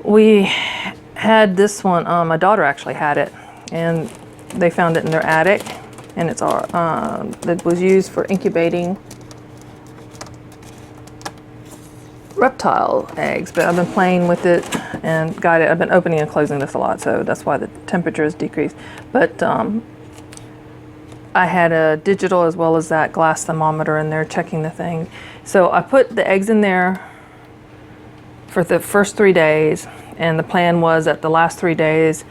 We had this one, my daughter actually had it, and they found it in their attic, and it's our, that was used for incubating reptile eggs, but I've been playing with it and got it. I've been opening and closing this a lot, so that's why the temperature has decreased. But I had a digital as well as that glass thermometer in there checking the thing. So I put the eggs in there for the first 3 days, and the plan was that the last 3 days,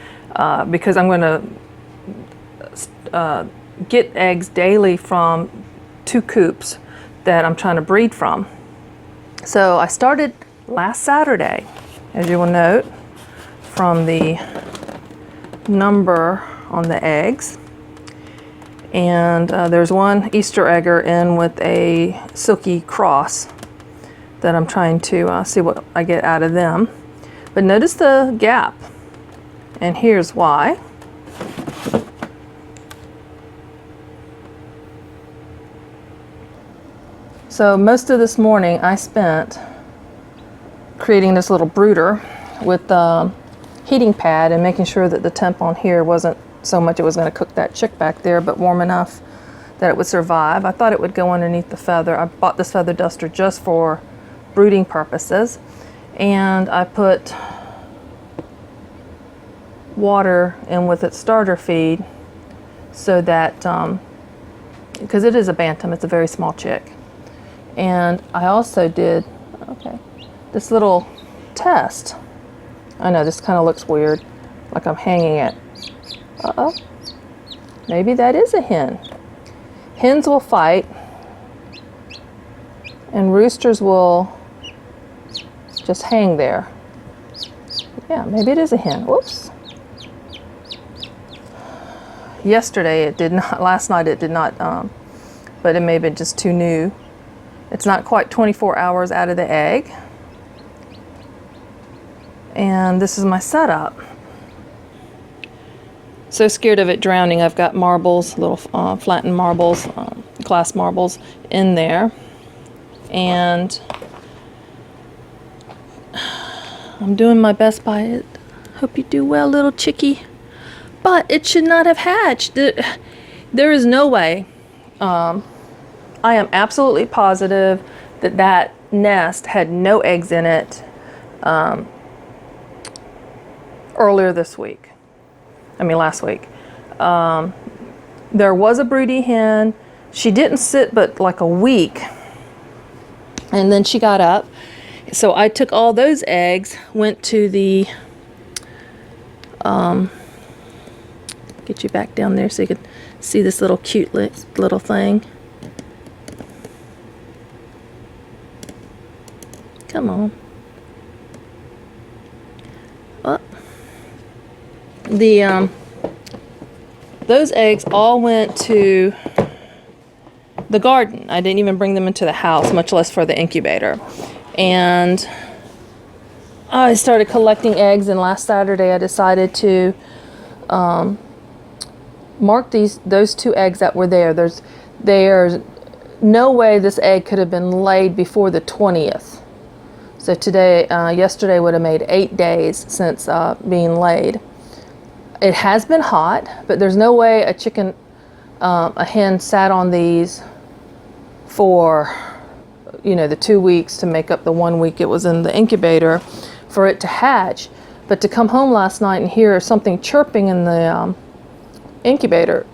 because I'm going to get eggs daily from 2 coops that I'm trying to breed from. So I started last Saturday, as you will note from the number on the eggs. And there's one Easter egger in with a silky cross that I'm trying to see what I get out of them. But notice the gap, and here's why. So most of this morning I spent creating this little brooder with the heating pad and making sure that the temp on here wasn't so much it was going to cook that chick back there, but warm enough that it would survive. I thought it would go underneath the feather. I bought this feather duster just for brooding purposes, and I put water in with its starter feed so that, because it is a bantam, it's a very small chick. And I also did, this little test. I know this kind of looks weird, like I'm hanging it. Uh-oh, maybe that is a hen. Hens will fight, and roosters will just hang there. Yeah, maybe it is a hen. Whoops. Yesterday it did not, last night it did not, but it may have been just too new. It's not quite 24 hours out of the egg. And this is my setup. So scared of it drowning, I've got marbles, little flattened marbles, glass marbles in there. And I'm doing my best by it. Hope you do well, little chickie. But it should not have hatched. There is no way. I am absolutely positive that that nest had no eggs in it earlier this week. Last week. There was a broody hen. She didn't sit but like a week, and then she got up. So I took all those eggs, went to the, get you back down there so you could see this little cute little thing. Come on. Well, those eggs all went to the garden. I didn't even bring them into the house, much less for the incubator. And I started collecting eggs, and last Saturday I decided to mark those 2 eggs that were there. There's no way this egg could have been laid before the 20th. So today, yesterday would have made 8 days since being laid. It has been hot, but there's no way a hen sat on these for, the 2 weeks to make up the 1 week it was in the incubator for it to hatch. But to come home last night and hear something chirping in the incubator,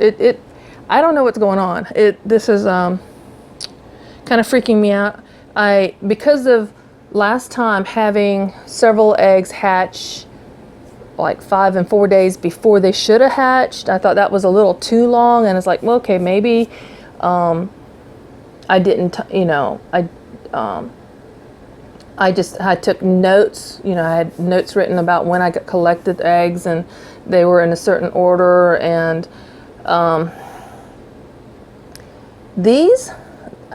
I don't know what's going on. This is kind of freaking me out. Because of last time having several eggs hatch like 5 and 4 days before they should have hatched, I thought that was a little too long, and it's like, well, okay, maybe I didn't, I took notes, I had notes written about when I collected eggs, and they were in a certain order, and these,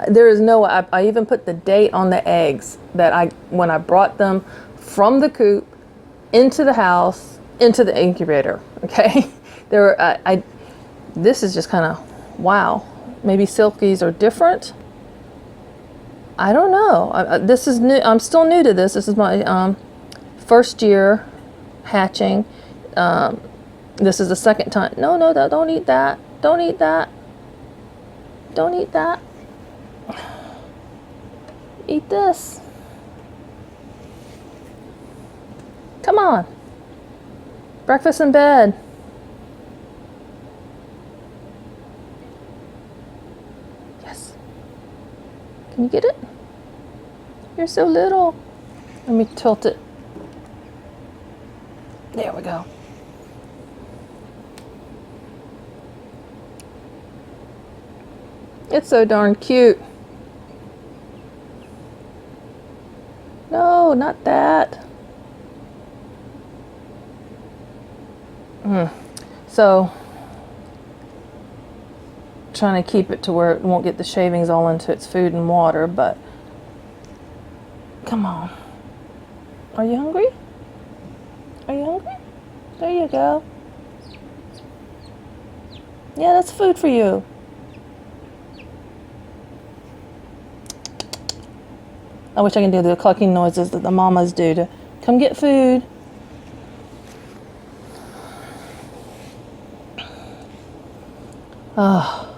there is no, I even put the date on the eggs that when I brought them from the coop into the house, into the incubator, okay? This is just kind of, wow. Maybe silkies are different. I don't know. This is new. I'm still new to this. This is my first year hatching. This is the second time. No, don't eat that. Don't eat that. Don't eat that. Eat this. Come on. Breakfast in bed. Yes. Can you get it? You're so little. Let me tilt it. There we go. It's so darn cute. No, not that. So, trying to keep it to where it won't get the shavings all into its food and water, but come on. Are you hungry? Are you hungry? There you go. Yeah, that's food for you. I wish I could do the clucking noises that the mamas do to come get food. Oh,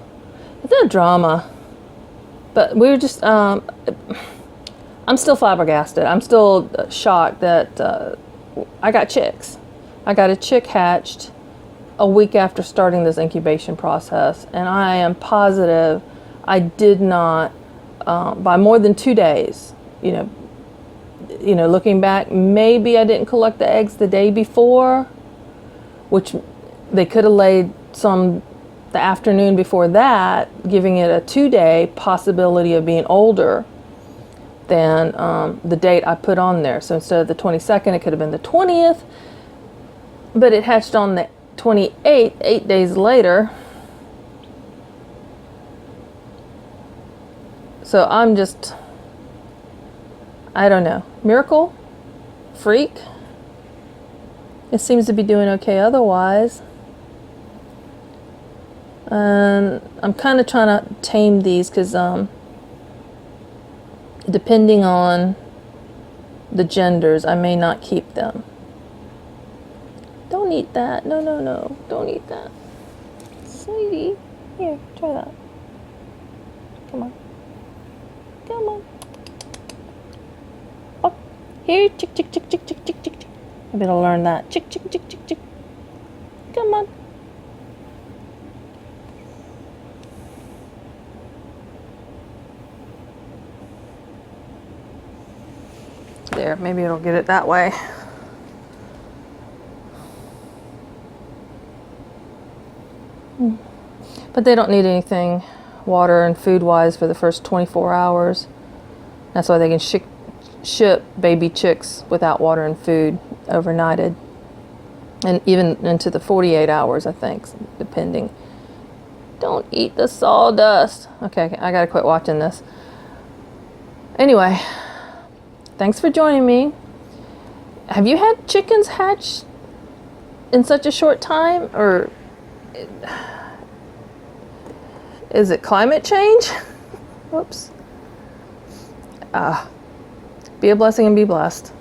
it's a drama. But we were just, I'm still flabbergasted. I'm still shocked that I got chicks. I got a chick hatched a week after starting this incubation process. And I am positive I did not, by more than 2 days, you know, looking back, maybe I didn't collect the eggs the day before, which they could have laid some the afternoon before that, giving it a 2-day possibility of being older than the date I put on there. So instead of the 22nd, it could have been the 20th, but it hatched on the 28th, 8 days later. So I'm just, I don't know, miracle, freak. It seems to be doing okay otherwise. And I'm kind of trying to tame these because depending on the genders, I may not keep them. Don't eat that. No. Don't eat that. Sweetie. Here, try that. Come on. Come on. Oh, here. Chick. I better learn that. Chick. Come on. There, maybe it'll get it that way. But they don't need anything water and food wise for the first 24 hours. That's why they can ship baby chicks without water and food overnighted. And even into the 48 hours, I think, depending. Don't eat the sawdust. Okay, I gotta quit watching this. Anyway. Thanks for joining me. Have you had chickens hatch in such a short time? Or is it climate change? Whoops. Be a blessing and be blessed.